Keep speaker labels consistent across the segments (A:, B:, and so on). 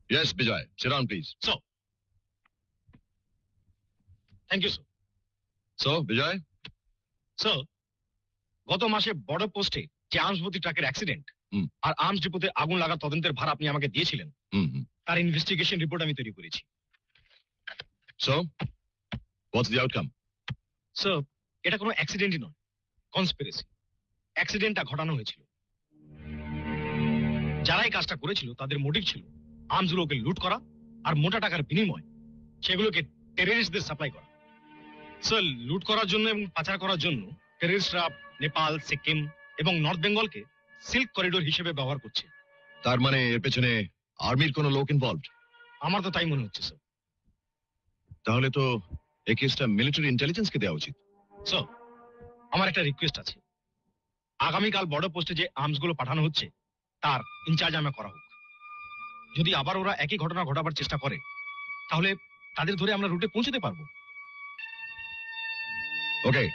A: Yes, Vijay. Sit down, please.
B: So, thank you, sir.
A: So, Vijay?
B: Sir, গত মাসে বড় পোস্টে যে আর্মসভর্তি ট্রাকের অ্যাক্সিডেন্ট আর আর্মস ডিপোতে আগুন লাগার তদন্তের ভার আপনি আমাকে দিয়েছিলেন, তার ইনভেস্টিগেশন রিপোর্ট আমি তৈরি করেছি।
A: So, what's the outcome?
B: Sir, এটা কোনো অ্যাক্সিডেন্টই নয়, কনস্পিরেসি। অ্যাক্সিডেন্টটা ঘটানো হয়েছিল। যারা এই কাজটা করেছিল তাদের মোটিভ ছিল আর্মসগুলোকে লুট করা আর মোটা টাকার বিনিময়ে সেগুলোকে টেররিস্টদের সাপ্লাই করা। স্যার, লুট করার জন্য এবং পাচার করার জন্য টেররিস্টরা নেপাল, সিকিম এবং নর্থ বেঙ্গলকে সিল্ক করিডোর হিসেবে ব্যবহার করছে।
A: তার মানে এর পেছনে আর্মির কোনো লোক ইনভলভড?
B: আমার তো তাই মনে হচ্ছে স্যার।
A: তাহলে তো এই কেসটা মিলিটারি ইন্টেলিজেন্সকে দেওয়া উচিত।
B: স্যার, আমার একটা রিকোয়েস্ট আছে, আগামীকাল বড় পোস্টে যে আর্মসগুলো পাঠানো হচ্ছে তার ইনচার্জ আমি করা হোক। যদি আবার ওরা একই ঘটনা ঘটাবার চেষ্টা করে তাহলে তাদের ধরে আমরা রুটে পৌঁছতে পারবো।
A: ওকে।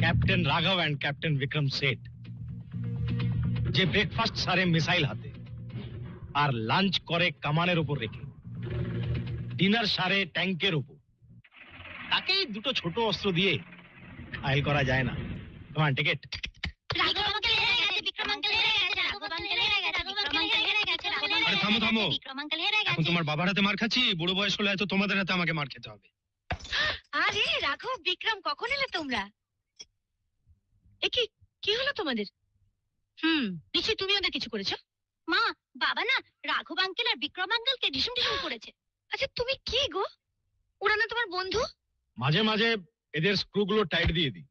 B: ক্যাপ্টেন রাঘব এন্ড ক্যাপ্টেন বিক্রম সেঠ যে ব্রেকফাস্ট সারে মিসাইল হাতে আর লাঞ্চ করে কামানের উপর রেখে, ডিনার সারে ট্যাঙ্কের উপর, তাকেই দুটো ছোট অস্ত্র দিয়ে ফাইল করা যায় না। তোমার টিকিট। থামো থামো, এখন তোমার বাবার হাতে মার খাচ্ছি, বুড়ো বয়স হলে হয়তো তোমাদের হাতে আমাকে মার খেতে হবে।
C: আরে রাঘব, বিক্রম, কখন এলে তোমরা? কি হলো তোমাদের? নিশ্চয়ই তুমি ওদের কিছু করেছো। মা, বাবা না রাঘব আঙ্কেল আর বিক্রম আঙ্কেলকে ঢিসুম ঢিসুম করেছে। আচ্ছা তুমি কি গো, ওরা না তোমার বন্ধু?
B: মাঝে মাঝে এদের স্ক্রুগুলো টাইট দিয়ে দিই,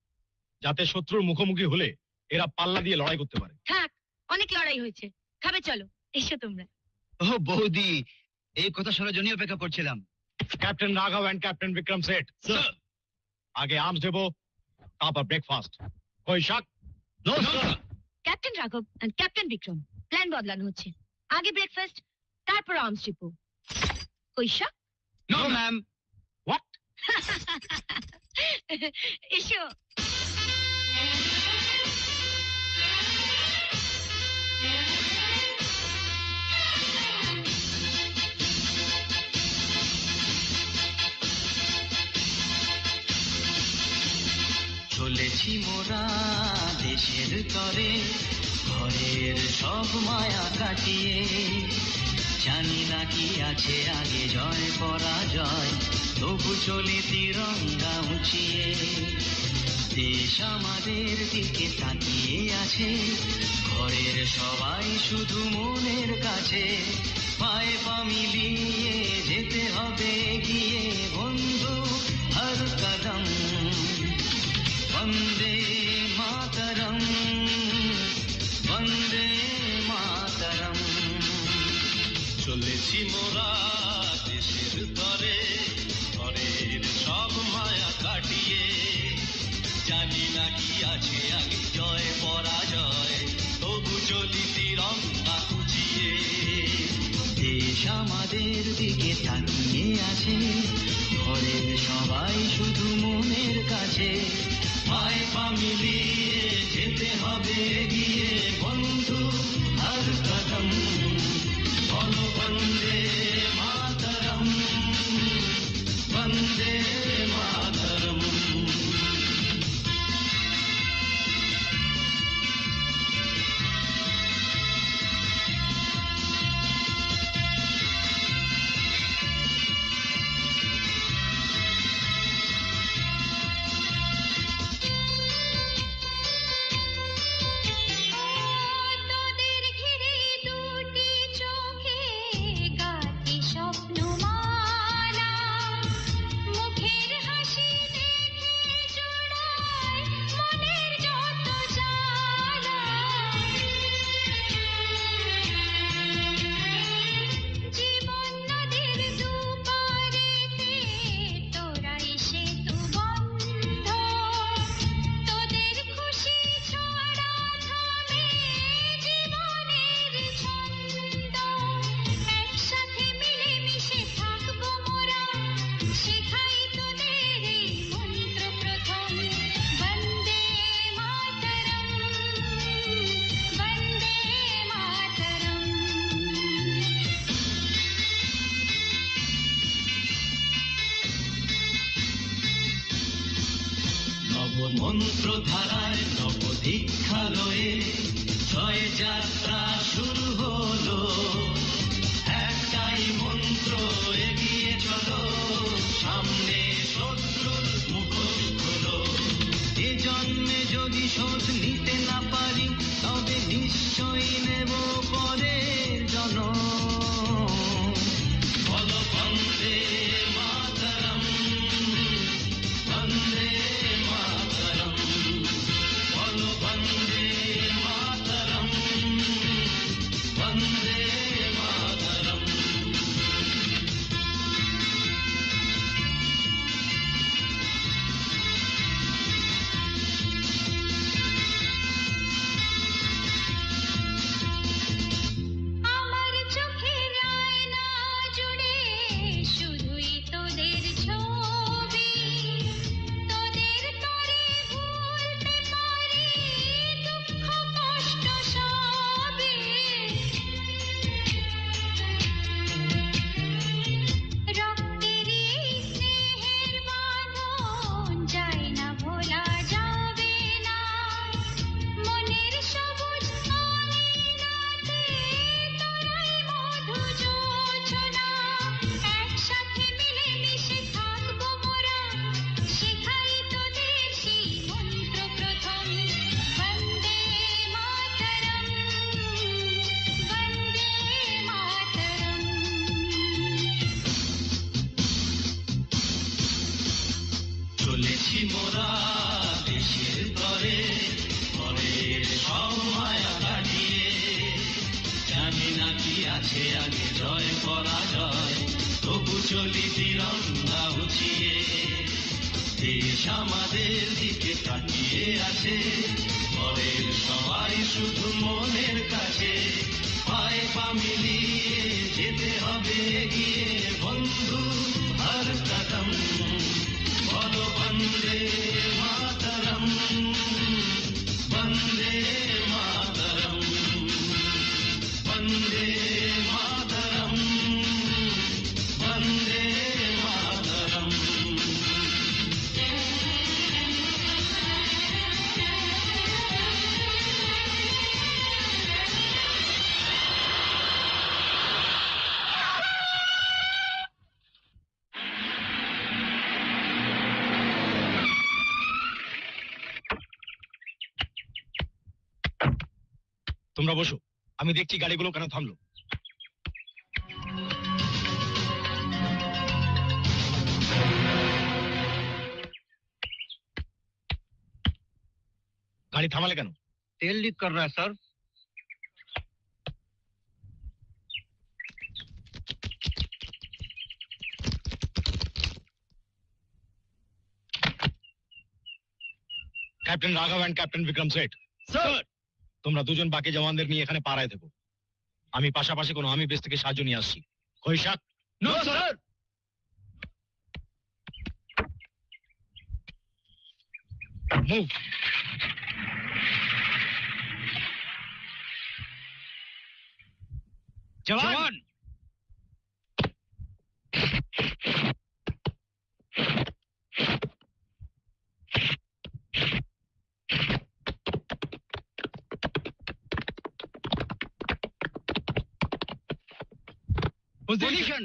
B: যাতে শত্রুর মুখোমুখি হলে এরা পাল্লা দিয়ে লড়াই করতে পারে।
C: থাক, অনেক লড়াই হয়েছে, খাবে চলো, এসো তোমরা।
D: ও বৌদি, এই কথা শোনার জন্য অপেক্ষা করছিলাম।
B: ক্যাপ্টেন রাঘব এন্ড ক্যাপ্টেন বিক্রম সেঠ, আগে আর্মস দেবো, তারপর ব্রেকফাস্ট। কোই শক?
D: No sir.
C: ক্যাপ্টেন রাঘব এন্ড ক্যাপ্টেন বিক্রম, প্ল্যান বদলানো হচ্ছে। আগে ব্রেকফাস্ট, তারপর আর্মস ডিপো। কোই শক?
D: No ma'am.
B: হোয়াট?
C: এসো।
E: চলেছি মোরা দেশের তরে, ঘরের সব মায়া কাটিয়ে, জানি না কি আছে আগে জয় পরাজয়, তবু চলে তিরঙ্গা উঁচিয়ে। দেশ আমাদের দিকে তাকিয়ে আছে, ঘরের সবাই শুধু মনের কাছে। পায়ে পা মিলিয়ে যেতে হবে এগিয়ে বন্ধু, হর কদম বন্দে মাতরম, বন্দে মাতরম। চলেছি মোরা দেশের তরে, ঘরের সব মায়া কাটিয়ে, জানি না কি আছে আগে জয় পরাজয়, তবু চলি তিরঙ্গা উঁচিয়ে। দেশ আমাদের দিকে তাকিয়ে আছে, ঘরের সবাই শুধু মনের কাছে। পায়ে পা মিলিয়ে যেতে হবে এগিয়ে বন্ধু, হর কদম বলো বন্দে মাতরম, বন্দে মাতরম।
C: তোদের ঘিরে দুটি
E: ধারায় নবদীক্ষালয়ে জয় যাত্রা শুরু হলো। একটাই মন্ত্র, এগিয়ে চলো, সামনে শত্রুর মুখোশ খোলো। এ জন্মে যদি শোধ নিতে না পারি, তবে নিশ্চয়ই নেব পরের জন্ম। বলো বন্দে মাতরম, বন্দে মাতরম, বলো বন্দে মাতরম, বন্দে মাতরম।
C: আমার চোখের আয়না জুড়ে শুধুই তোদের ছবি, তোদের তরে ভুলতে পারি দুঃখ কষ্ট সবই। রক্তের এই স্নেহের বাঁধন যায় না, ভোলা যাবে না। মনের সবুজ আঙিনাতে তোরাই মধু যোছনা। একসাথে মিলেমিশে থাকবো মোরা, শেখাই তোদের সেই মন্ত্র প্রথম। বন্দে মাতরম, বন্দে মাতরম।
E: চলেছি মোরা দেশের তরে, পরের সব মায়া কাটিয়ে। জানি না কি আছে আগে, জয় পরাজয়, তবু চলি তিরঙ্গা উঠিয়ে। দেশ আমাদের দিকে তাকিয়ে আছে, পরের সবাই শুধু মনের কাছে। পায়ে পা মিলিয়ে যেতে হবে এগিয়ে, বন্ধু হর কদম। বলো বন্দে মাতরম, বন্দে মাতরম, বন্দে মাতরম, বন্দে মাতরম।
B: তোমরা বসো, আমি দেখছি গাড়িগুলো কেন থামলো। গাড়ি থামালে কেন?
D: तेल लीक कर रहा है सर।
B: ক্যাপ্টেন রাঘব and captain Vikram Seth, sir তোমরা দুজন বাকি জওয়ানদের নিয়ে এখানে পাড়ায় থেকো। আমি পাশাপাশি কোনো আমি বেস থেকে সাহায্য নিয়ে আসছি। কৈশাক?
D: No sir.
B: মুভ।
D: जवान position.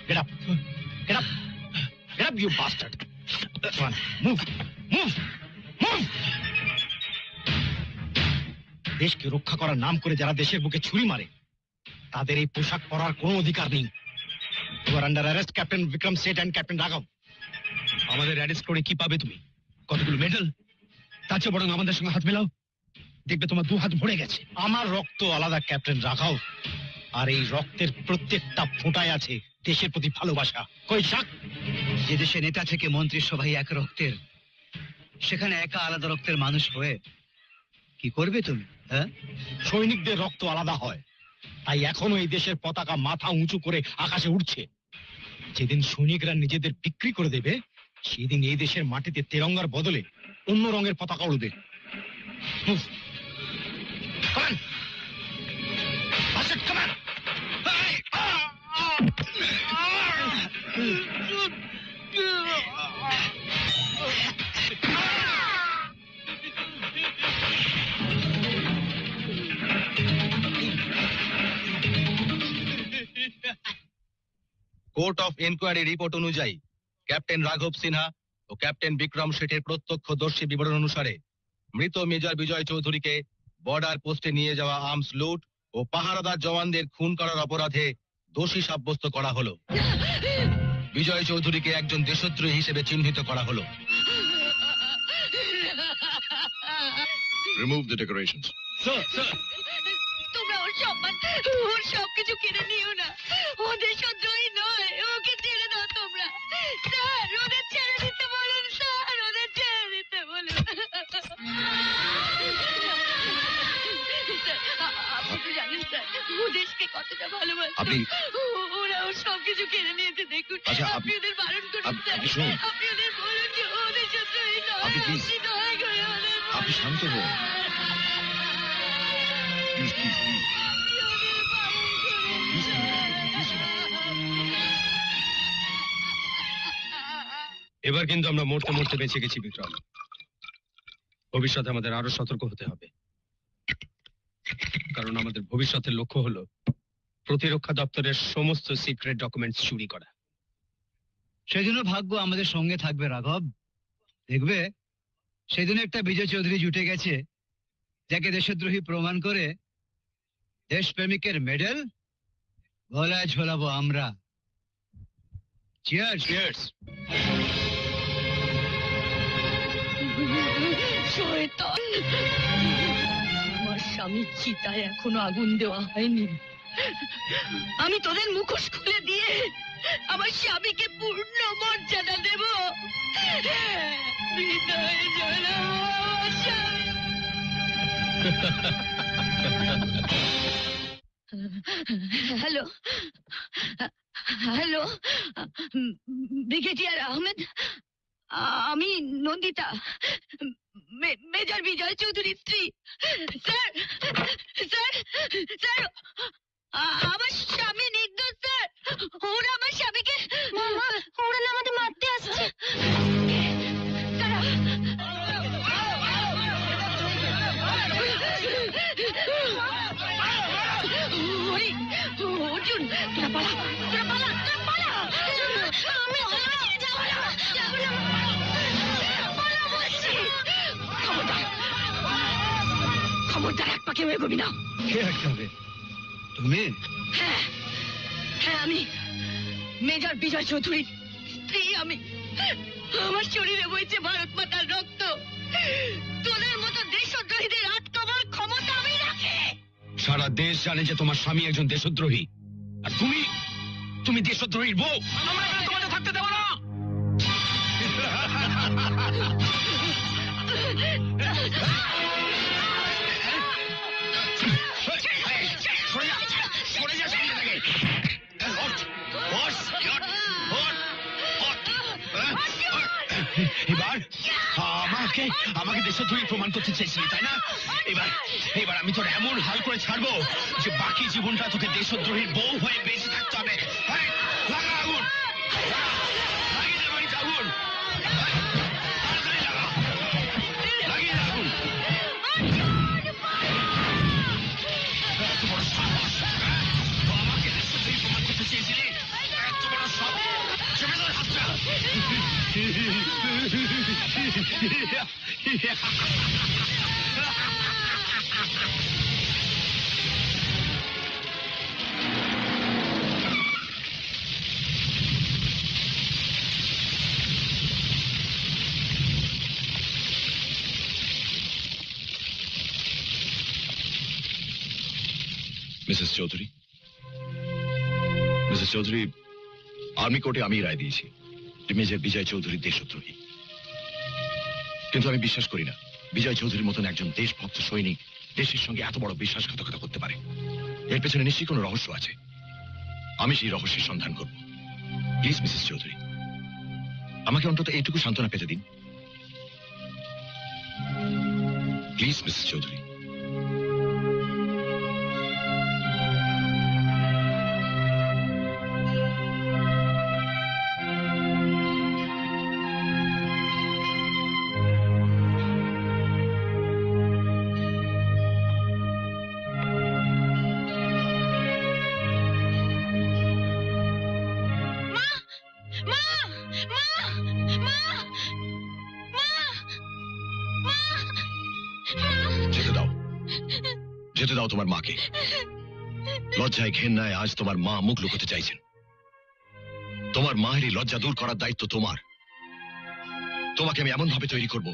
B: Get up. Get up. Get up, you bastard. Come on. Move. Move. Move. দেশকে রক্ষা করার নাম করে যারা দেশের বুকে ছুরি মারে তাদের এই পোশাক পরার কোনো অধিকার নেই। You are under arrest captain Vikram Seth and captain রাঘব।
D: আমাদের অ্যারেস্ট করে কি পাবে তুমি? কতগুলো মেডেল? তার চেয়ে বরং আমাদের সঙ্গে হাত মেলাও, দেখবে তোমার 2 হাত ভরে গেছে।
B: আমার রক্ত আলাদা ক্যাপ্টেন রাঘব, আর এই রক্তের প্রত্যেকটা ফোঁটায় আছে দেশের প্রতি ভালোবাসা। কই শাক?
D: যে দেশে নেতা থেকে মন্ত্রীর সবাই এক রক্তের, সেখানে একা আলাদা রক্তের মানুষ হয়ে কি করবে তুমি? হ্যাঁ,
B: সৈনিকদের রক্ত আলাদা হয়, তাই এখনো এই দেশের পতাকা মাথা উঁচু করে আকাশে উঠছে। যেদিন সৈনিকরা নিজেদের বিক্রি করে দেবে সেদিন এই দেশের মাটিতে তেরঙ্গার বদলে অন্য রঙের পতাকা উড়বে। Move. Come on. Bastard, come on. Hey!
A: Court of enquiry report অনুযায়ী ক্যাপ্টেন রাঘব সিনহা ও ক্যাপ্টেন বিক্রম শেঠের প্রত্যক্ষদর্শী বিবরণ অনুসারে মৃত মেজর বিজয় চৌধুরীকে বর্ডার পোস্টে নিয়ে যাওয়া আর্মস লুট ও পাহারাদার জওয়ানদের খুন করার অপরাধে দোষী সাব্যস্ত করা হলো। বিজয় চৌধুরীকে একজন দেশদ্রোহী হিসেবে চিহ্নিত করা হলো। Remove the decorations.
D: Sir, sir,
C: তোমরা ওর সম্মান, ওর সবকিছু কেড়ে নিও না। ও দেশদ্রোহী নয়, ওকে ছেড়ে দাও তোমরা। স্যার, ওদের ছেড়ে দিতে বলুন। স্যার, ওদের ছেড়ে দিতে বলুন। আপনি তো জানেন স্যার, ও দেশকে কতটা ভালোবাসে। ওরা ওর সবকিছু কেড়ে নিয়েছে, দেখুন।
A: আচ্ছা,
C: আপনি ওদের বারণ করুন
A: আপনি
C: স্যার।
A: শুনুন।
C: আপনি ওদের বলুন যে ও দেশদ্রোহী নয়।
A: আপনি please,
C: আপনি দয়া করে ওদের বলুন।
A: আপনি শান্ত হন। Please, please, please.
C: আপনি ওদের বারণ করুন।
A: Please, please, please.
F: এবার কিন্তু আমরা মরতে মরতে বেঁচে গেছি বিক্রম। ভবিষ্যতে আমাদের আরো সতর্ক হতে হবে, কারণ আমাদের ভবিষ্যতের লক্ষ্য হলো প্রতিরক্ষা দপ্তরের সমস্ত সিক্রেট ডকুমেন্টস চুরি করা।
D: সেজন্য ভাগ্য আমাদের সঙ্গে থাকবে রাঘব। দেখবে সেদিন একটা বিজয় চৌধুরী জুটে গেছে, যাকে দেশদ্রোহী প্রমাণ করে দেশপ্রেমিকের মেডেল গলায় ঝোলাবো আমরা। চিয়ার্স।
F: চিয়ার্স।
C: শয়তান! আমার স্বামীর চিতায় এখনো আগুন দেওয়া হয়নি। আমি তোদের মুখোশ খুলে দিয়ে আমার স্বামীকে পূর্ণ মর্যাদা দেব। হৃদয়ে জ্বালাবো আমার স্বামী। হ্যালো, হ্যালো, ব্রিগেডিয়ার আহমেদ, আমি নন্দিতা, মেজর বিজয় চৌধুরীর স্ত্রী। স্যার, স্যার, স্যার, আমার স্বামী নির্দোষ স্যার। ওরা আমার স্বামীকে, ওরা না আমাদের মারতে আসছে। অর্জুন, তোরা পালা, তোরা পালা, তোরা পালা। আমি যাবো না, যাবো না। পালা বলছি। খবরদার, খবরদার, এক পাকে এগোবি না।
D: কে আটকাবে? তুমি?
C: হ্যাঁ, হ্যাঁ, আমি মেজর বিজয় চৌধুরীর স্ত্রী। আমি, আমার শরীরে বইছে ভারত মাতার রক্ত। তোদের মতো দেশদ্রোহীদের আটকাবার ক্ষমতা আমি রাখি।
F: সারা দেশ জানে যে তোমার স্বামী একজন দেশদ্রোহী, আর তুমি দেশদ্রোহীর বউ। আমরা তোমাদের থাকতে দেব না।
A: এবার আমার
F: আমাকে আমাকে দেশদ্রোহী প্রমাণ করতে চেয়েছিলি তাই না? এবার এবার আমি তোর এমন হাল করে ছাড়বো যে বাকি জীবনটা তোকে দেশদ্রোহীর বউ হয়ে বেঁচে থাকতে হবে। এই, লাগা আগুন, লাগিয়ে দে বাড়িতে আগুন, তাড়াতাড়ি লাগা, লাগিয়ে দে আগুন। এত বড় সাহস, হ্যাঁ? ও আমাকে দেশদ্রোহী প্রমাণ করতে চেয়েছিলি? এত বড় সাহস, চেপে ধর হাতটা। Mrs Chowdhury, Mrs Chowdhury, army কোর্টে আমি রায় দিয়েছি মেজর বিজয় চৌধুরী দেশদ্রোহী। কিন্তু আমি বিশ্বাস করি না বিজয় চৌধুরীর মতন একজন দেশভক্ত সৈনিক দেশের সঙ্গে এত বড় বিশ্বাসঘাতকতা করতে পারে। এর পেছনে নিশ্চয়ই কোনো রহস্য আছে। আমি সেই রহস্যের সন্ধান করব। প্লিজ মিসেস চৌধুরী, আমাকে অন্তত এইটুকু সান্ত্বনা পেতে দিন। Please Mrs Chowdhury. যেতে দাও তোমার মাকে। লজ্জায় ঘেন্নায় আজ তোমার মা মুখ লুকোতে চাইছেন। তোমার মায়েরই লজ্জা দূর করার দায়িত্ব তোমার। তোমাকে আমি এমন ভাবে তৈরি করব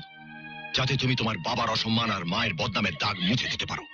F: যাতে তুমি তোমার বাবার অসম্মান আর মায়ের বদনামের দাগ মুছে দিতে পারো।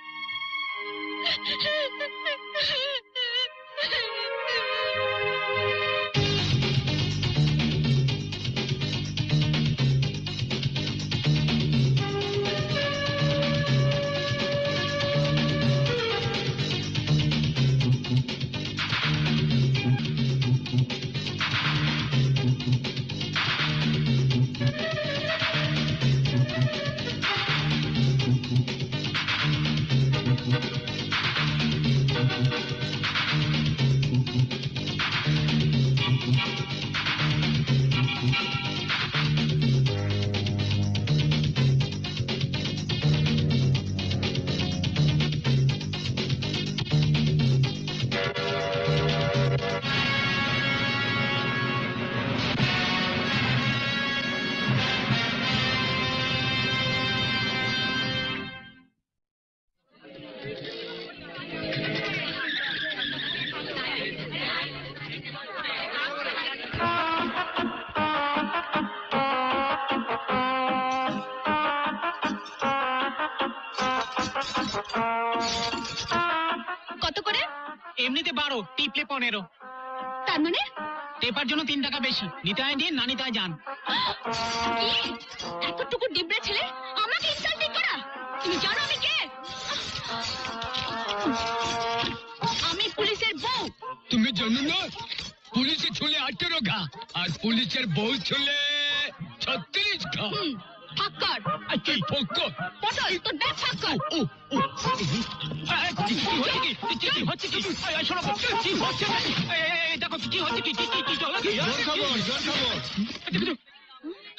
C: কত করে?
B: এমনিতে 12, টিপলে 15।
C: তার মানে
B: টেপার জন্য 3 টাকা বেশি। নিতে হয় দিন, না নিতে হয় যান।
C: কি? এতটুকু ডিবড়ে ছেলে আমাকে ইনসাল্টিং করা? তুমি জানো আমি কে? আমি পুলিশের বউ।
F: তুমি জানো না পুলিশে ছুলে 18 ঘা আর পুলিশের বউ ছুলে 36 ঘা।
C: ফাক্কর।
F: তুই ফক্কর।
C: পটল তোর ব্যাগ ফাক্কর।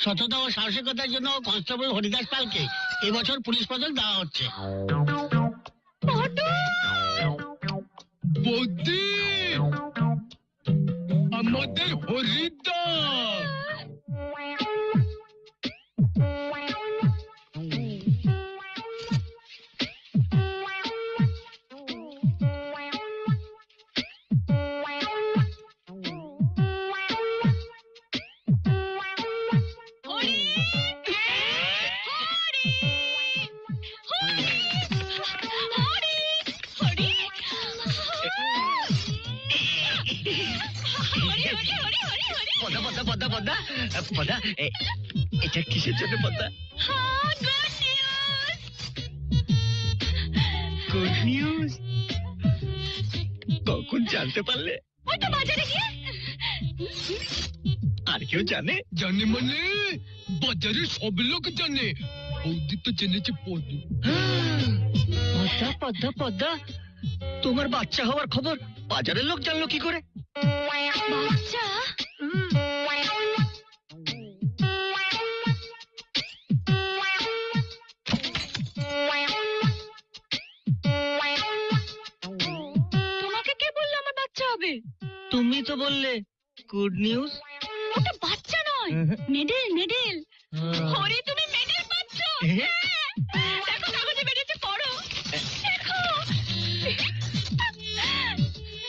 B: সততা ও সাহসিকতার জন্য কনস্টেবল হরিদাস পালকে এবছর পুলিশ পদক দেওয়া হচ্ছে।
F: বৌদি আমাদের হরিদাস। এটা কিসের জন্য পদ্মা? Good news. কখন জানতে পারলে?
C: ওই তো বাজারে গিয়ে।
B: আর কেউ জানে?
G: জানে মানে বাজারে সব লোক জানে। বৌদি তো জেনেছে পদু।
B: পদ্মা পদ্মা পদ্মা, তোমার বাচ্চা হওয়ার খবর বাজারের লোক জানলো কি করে?
C: বাচ্চা? তোমাকে কে বললো আমার বাচ্চা হবে?
B: তুমি তো বললে গুড নিউজ।
C: ওটা বাচ্চা নয়, মেডেল মেডেল। হরি তুমি মেডেল পাচ্ছ। দেখো কাগজে বেরিয়েছে, পড়ো দেখো।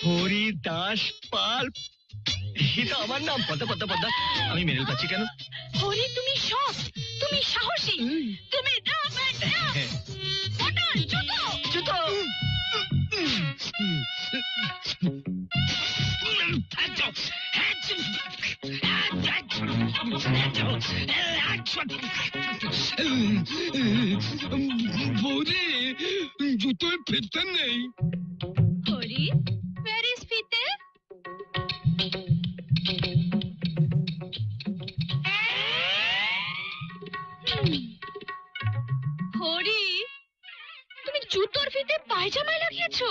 B: হরি দাস পাল, এটা আমার নাম। পদ্মা পদ্মা পদ্মা, আমি মেডেল পাচ্ছি কেন?
C: হরি তুমি সৎ, তুমি সাহসী, তুমি
B: জুতো।
G: বৌদি জুতোর ফিতে নেই।
C: হরি where is ফিতে? হরি তুমি জুতোর ফিতে পায়জামায় লাগিয়েছো?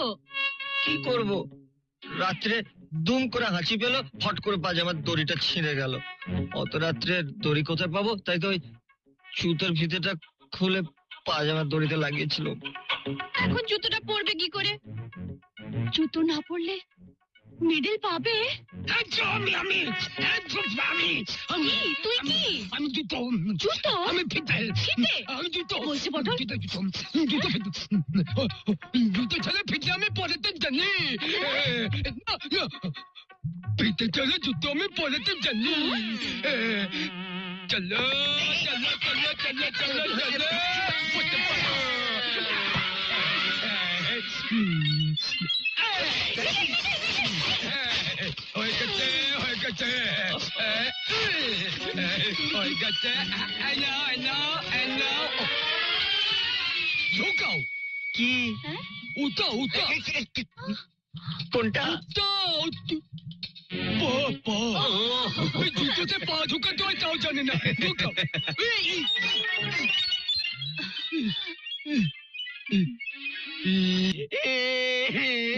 B: কি করব, রাত্রে দুম করে হাঁচি পেল, ফট করে পাজামার দড়িটা ছিঁড়ে গেল। অত রাত্রে দড়ি কোথায় পাবো, তাই তো ওই জুতোর ফিতেটা খুলে পাজামার দড়িতে লাগিয়েছিল।
C: এখন জুতোটা পরবে কি করে? জুতো না পরলে মেডেল পাবে? তুই কি?
G: আমি জুতো।
C: জুতো?
G: আমি ফিতে।
C: ফিতে?
G: আমি জুতো
C: বলছে পটল।
G: জুতো ছাড়া ফিতে আমি পরাতে জানি। ফিতে ছাড়া জুতো আমি পরাতে জানি। চলো চলো চলো চলো চলো চলো। হয়ে গেছে হয়ে গেছে হয়ে গেছে। ঢোকাও।
B: কি?
G: উঠা উঠা।
B: কোনটা?
G: জুতোতে পা ঢুকাতে হয় তাও জানে না। ঢোকাও।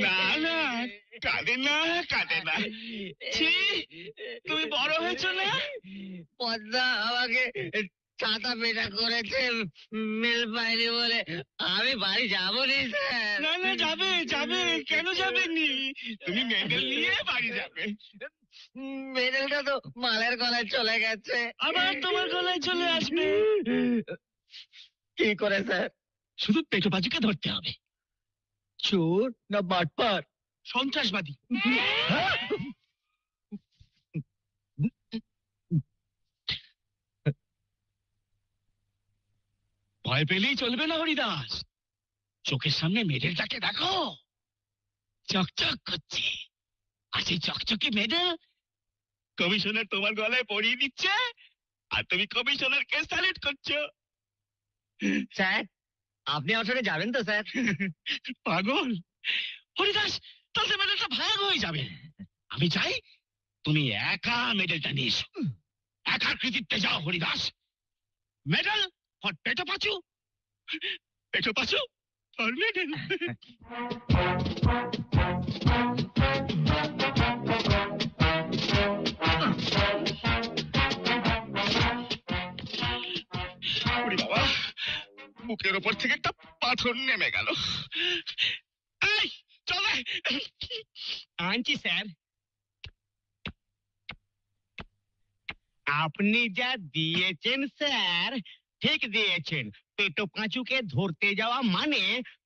B: না না, কাঁদে না কাঁদে না। তুমি বড় হয়েছো না? পদ্মা আমাকে ছাতা পেটা করেছে মেল পাইনি বলে আমি বাড়ি যাবো নি স্যার। না না, যাবে যাবে, কেন যাবেনি? তুমি মেডেল নিয়ে বাড়ি যাবে। মেডেলটা তো মালের গলায় চলে গেছে, আবার তোমার গলায় চলে আসবে। কি করে স্যার? শুধু পেটো বাজুকে ধরতে হবে। চোর না বাটপার? সন্ত্রাসবাদী। ভয় পেলেই চলবে না হরিদাস, চোখের সামনে মেডেলটাকে দেখো, চকচক করছে। আর সেই চকচকে মেডেল কমিশনার তোমার গলায় পরিয়ে দিচ্ছে, আর তুমি কমিশনারকে স্যালুট করছো। স্যার, আপনি আমার সঙ্গে যাবেন তো স্যার? পাগল হরিদাস, তাহলে মেডেলটা ভাগ হয়ে যাবে। আমি চাই তুমি একা মেডেলটা নিয়ে এসো। একা কৃতিত্বে যাও Haridas. Medal for Peto Pachu, Peto Pachu for medal. বাবা, বুকের ওপর থেকে একটা পাথর নেমে গেল। এই চলে আনছি স্যার। আপনি যা দিয়েছেন স্যার, ঠিক দিয়েছেন। পেটো পাঁচুকে ধরতে যাওয়া মানে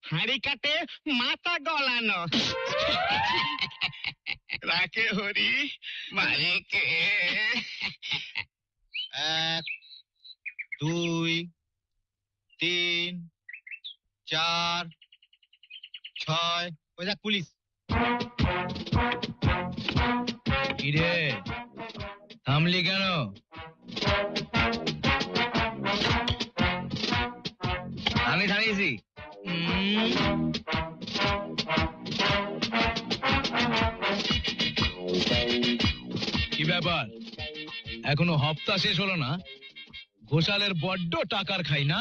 B: হাঁড়ি কাটে মাথা গলানো। রাখে হরি মানে কে?
A: 1 2 3 4 6। ওই দেখ পুলিশ। কিরে থামলি কেন? আমি থামিয়েছি। কি ব্যাপার,
G: এখনো হপ্তা শেষ হলো না, ঘোষালের বড্ড টাকার খাই না?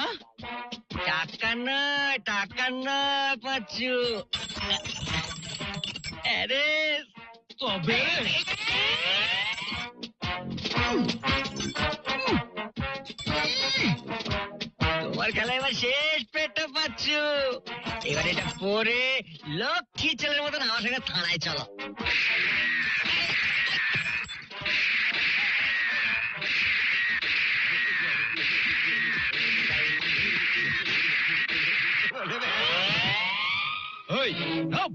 B: টাকা না পাচ্ছু। আরে
G: তবে
B: তোমার খেলা এবার শেষ, পেটটা পাচ্ছু। এবার এটা পরে লক্ষ্মী ছেলের মতন আমার সঙ্গে থানায় চলো।
G: ওই নাম,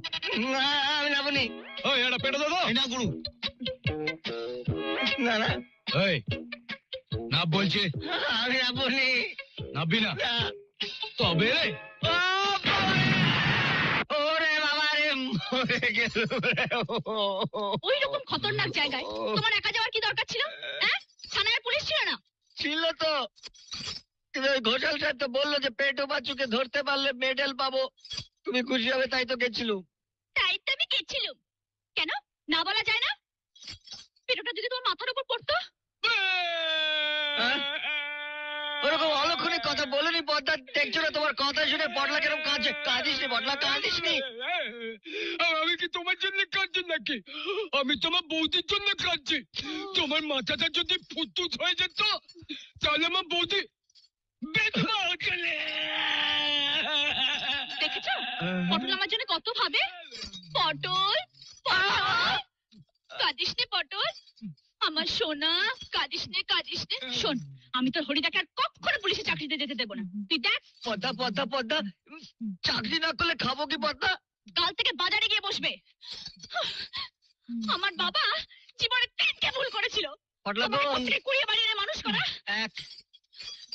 B: না, আমি নাবনি।
G: ওই এটা পেটে দাও তো।
B: না গুরু, না না,
G: ওই নাম বলছে,
B: আমি নাবনি।
G: নাববি না?
B: না।
G: তবে রে,
B: ও বাবা! ওরে বাবা রে, মরে গেল রে।
C: ওই রকম খতরনাক জায়গায় তোমার একা যাওয়ার কি দরকার ছিল? হ্যাঁ, থানায় পুলিশ ছিল না?
B: ছিল তো, কিন্তু ওই ঘোষাল সাহেব তো বললো যে পেটো বাচ্চুকে ধরতে পারলে মেডেল পাবো, তুমি খুশি হবে, তাই তো গেছিলুম।
C: তাই তো আমি গেছিলুম। কেন না বলা যায় না? পেটোটা যদি তোমার মাথার উপর পড়তো?
B: হ্যাঁ? ওরকম অলক্ষণিক কথা বলনি পদ্মা, দেখছো না তোমার কথা শুনে পটলা কেরম কাঁদছে। কাঁদিস নি পটলা, কাঁদিস নি।
G: আমি কি তোমার জন্য কাঁদছি নাকি? আমি তোমার বৌদির জন্য কাঁদছি। তোমার মাথাটা যদি ফুটফুট হয়ে যেত, তাহলে আমার বৌদি বেদনা হতো।
C: দেখেছো পটল আমার জন্য কত ভাবে? পটল পটল, কাঁদিস নে পটল, আমার সোনা, কাঁদিস নে কাঁদিস নে। শোন, আমি তোর হরিদাকে আর কখনো পুলিশে চাকরিতে যেতে দেবো না। তুই দেখ,
B: পদ্মা পদ্মা পদ্মা, চাকরি না করলে খাবো কি পদ্মা?
C: কাল থেকে বাজারে গিয়ে বসবে। আমার বাবা জীবনে 3টে ভুল করেছিল।
B: পটলা
C: তোমাকে
B: বোন,
C: কোত্থেকে কুড়িয়ে বাড়িয়ে এনে মানুষ করা,
B: এক,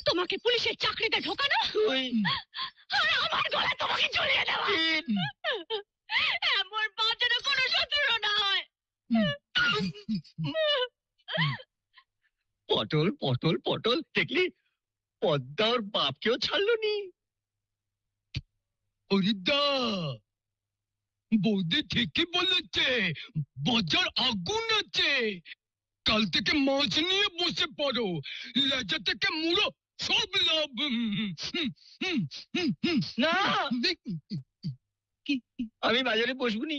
C: তোমাকে পুলিশের চাকরিতে ঢোকানো,
B: দুই,
C: আর আমার গলায় তোমাকে ঝুলিয়ে দেওয়া।
B: তিন।
C: এমন বাপ যেন কোনো শত্রু না হয়।
B: পটল পটল পটল, দেখলি পদ্মা ওর বাপকেও ছাড়লো নি।
G: হরিদা, বৌদি ঠিকই বলেছে, বাজার আগুন আছে। কাল থেকে মাছ নিয়ে বসে পড়ো, লেজা থেকে মুড়ো সব লাভ।
B: না, আমি বাজারে বসবো নি,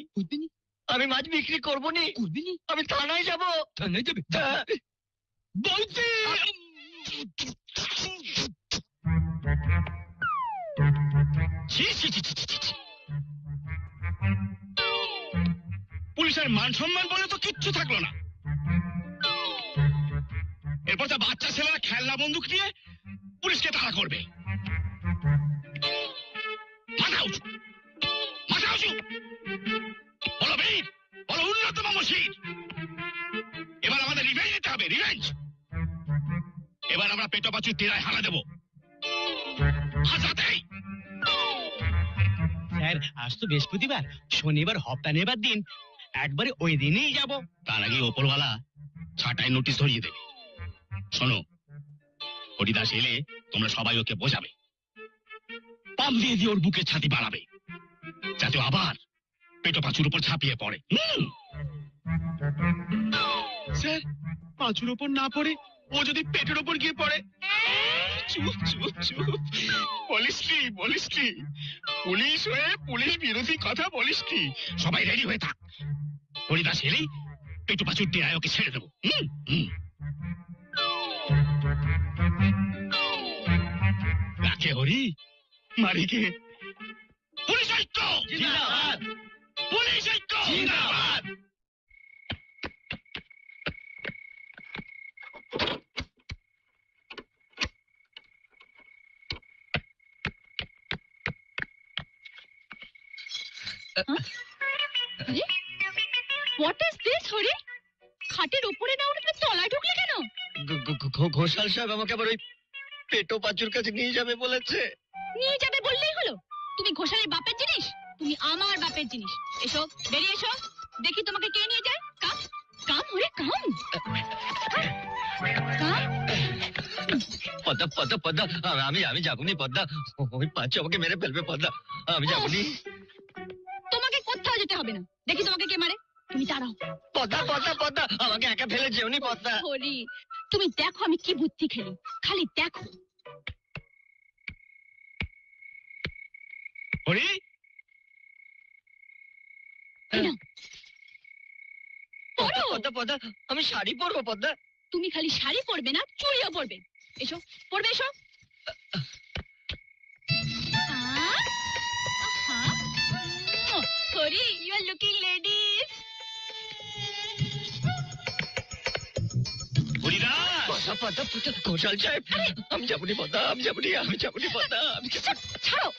B: আমি মাছ বিক্রি করবো নি, আমি থানায় যাবো।
G: থানায় যাবে? বৌদি,
F: পুলিশের মান সম্মান বলে তো কিচ্ছু থাকলো না। এরপর তো বাচ্চা ছেলেরা খেলনা বন্দুক নিয়ে পুলিশকে তাড়া করবে। মাথা উঁচু, মাথা উঁচু, বলো বীর, বলো উন্নত মশির। এবার আমাদের রিভেঞ্জ নিতে হবে, রিভেঞ্জ। এবার আমরা পেটো পাচুর তীরায় হানা দেবো। হাজাতেই
B: স্যার, আজ তো বৃহস্পতিবার, শনিবার হপ্তা নেবার দিন, একবারে ওই দিনেই যাব।
F: তার আগে ওপরওয়ালা ছাটায় নোটিশ ধরিয়ে দেবে। শোনো, হরিদাস এলে তোমরা সবাই ওকে বোঝাবে, পাম দিয়ে দিয়ে ওর বুকে ছাতি বাড়াবে, যাতে ও আবার পেটো পাঁচুর উপর ঝাঁপিয়ে পড়ে।
G: স্যার, পাঁচুর ওপর না পড়ে ও যদি পেটের ওপর গিয়ে পড়ে?
F: চুপ চুপ চুপ, বলিসনি বলিসনি, পুলিশ হয়ে পুলিশ বিরোধী কথা বলিসনি। সবাই রেডি হয়ে থাক, হরিদাস এলেই পেটো পাঁচুর তীরায় ওকে ছেড়ে দেবো। রাখে হরি, মারিকে। পুলিশ ঐক্য জিন্দাবাদ, পুলিশ ঐক্য জিন্দাবাদ।
C: What is this Hari? খাটের উপরে না উঠে তলায় ঢুকলে কেন?
B: ঘোষাল সাহেব আমাকে আবার ওই পেটো পাচুর কাছে নিয়ে যাবে বলেছে।
C: নিয়ে যাবে বললেই হলো? তুমি ঘোষালের বাপের জিনিস, তুমি আমার বাপের জিনিস। এসো, বেরিয়ে এসো, দেখি তোমাকে কে নিয়ে যায়। কাম কাম হরে কাম কাম।
B: পদ্মা পদ্মা পদ্মা, আমি যাবনি পদ্মা, ওই পাঁচু আমাকে মেরে ফেলবে পদ্মা, আমি যাবনি।
C: তোমাকে কোথাও যেতে হবে না, দেখি তোমাকে কে মারে। তুমি দাঁড়াও।
H: পদ্মা পদ্মা পদ্মা আমাকে একা ফেলে যেওনি পদ্মা।
C: হরি, তুমি দেখো আমি কি বুদ্ধি খেলি, খালি দেখো।
B: হরি,
C: এই নাও। পরো।
H: পদ্মা পদ্মা আমি শাড়ি পরবো পদ্মা।
C: তুমি খালি শাড়ি পরবে না, চুড়িও পরবে। এসো, পরবে এসো। Hari, you are looking ladies.
B: Haridas,
H: Padma Padma Padma Ghoshal সাহেব আমি যাবনি পদ্মা, আমি যাবনি পদ্মা, আমি যাবনি।
C: ছাড়ো,